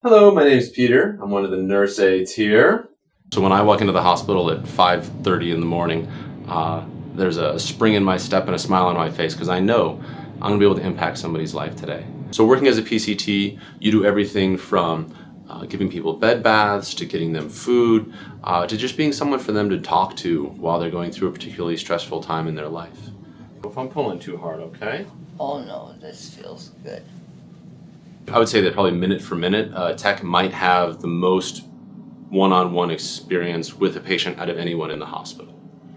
Hello, my name is Peter. I'm one of the nurse aides here. So when I walk into the hospital at 5:30 in the morning, there's a spring in my step and a smile on my face because I know I'm going to be able to impact somebody's life today. So working as a PCT, you do everything from giving people bed baths to getting them food to just being someone for them to talk to while they're going through a particularly stressful time in their life. If I'm pulling too hard, okay? Oh no, this feels good. I would say that probably minute for minute, tech might have the most one-on-one experience with a patient out of anyone in the hospital.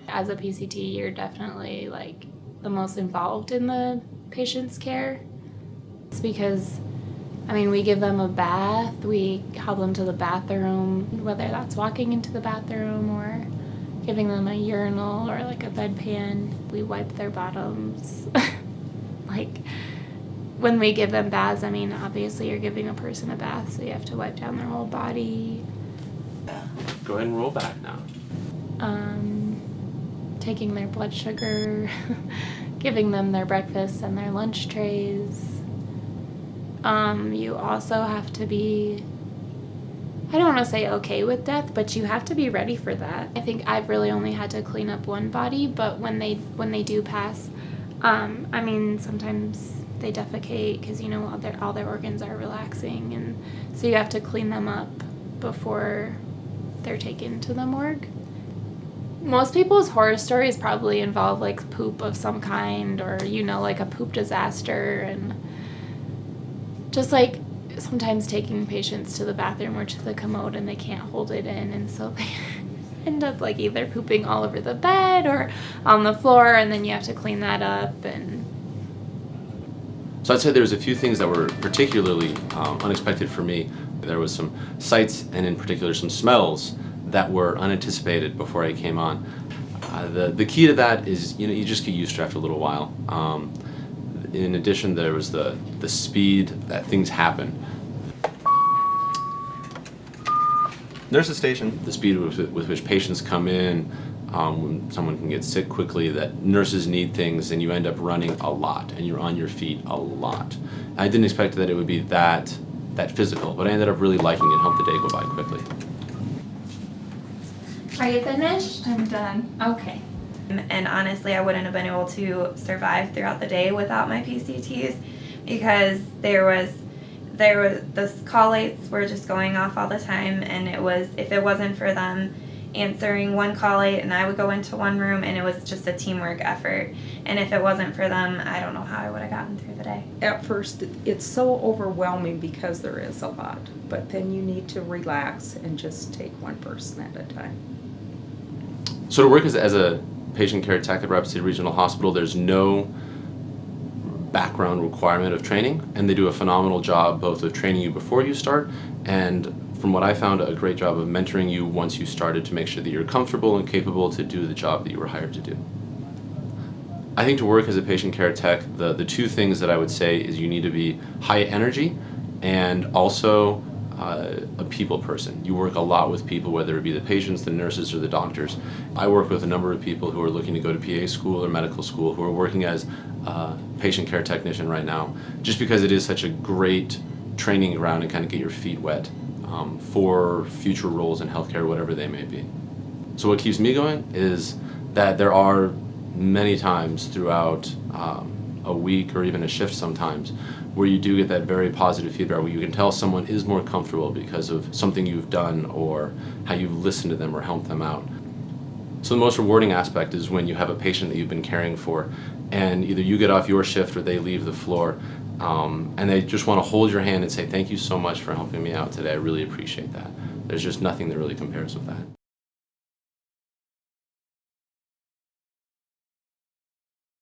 As a PCT, you're definitely like the most involved in the patient's care. It's because, we give them a bath, we help them to the bathroom, whether that's walking into the bathroom or giving them a urinal or like a bedpan. We wipe their bottoms. When we give them baths, obviously you're giving a person a bath, so you have to wipe down their whole body. Go ahead and roll back now. Taking their blood sugar, giving them their breakfast and their lunch trays. You also have to be, I don't want to say okay with death, but you have to be ready for that. I think I've really only had to clean up one body, but when they do pass, sometimes they defecate because all their organs are relaxing, and so you have to clean them up before they're taken to the morgue. Most people's horror stories probably involve like poop of some kind, or like a poop disaster, and just like sometimes taking patients to the bathroom or to the commode and they can't hold it in, and so they end up like either pooping all over the bed or on the floor, and then you have to clean that up. And So I'd say there's a few things that were particularly unexpected for me. There was some sights and in particular some smells that were unanticipated before I came on. The key to that is you just get used to it after a little while. In addition, there was the speed that things happen. Nurse's station. The speed with which patients come in, when someone can get sick quickly, that nurses need things, and you end up running a lot, and you're on your feet a lot. I didn't expect that it would be that physical, but I ended up really liking it and helped the day go by quickly. are you finished? I'm done. Okay. And honestly, I wouldn't have been able to survive throughout the day without my PCTs, because the call lights were just going off all the time, and if it wasn't for them answering one call light, and I would go into one room, and it was just a teamwork effort, and if it wasn't for them, I don't know how I would have gotten through the day. At first, it's so overwhelming because there is a lot, but then you need to relax and just take one person at a time. So to work as a patient care tech at Rapid City Regional Hospital, there's no background requirement of training, and they do a phenomenal job both of training you before you start and, from what I found, a great job of mentoring you once you started to make sure that you're comfortable and capable to do the job that you were hired to do. I think to work as a patient care tech, the two things that I would say is you need to be high energy and also a people person. You work a lot with people, whether it be the patients, the nurses, or the doctors. I work with a number of people who are looking to go to PA school or medical school who are working as a patient care technician right now, just because it is such a great training ground and kind of get your feet wet for future roles in healthcare, whatever they may be. So what keeps me going is that there are many times throughout a week or even a shift sometimes where you do get that very positive feedback where you can tell someone is more comfortable because of something you've done or how you've listened to them or helped them out. So the most rewarding aspect is when you have a patient that you've been caring for and either you get off your shift or they leave the floor and they just want to hold your hand and say, "Thank you so much for helping me out today. I really appreciate that." There's just nothing that really compares with that.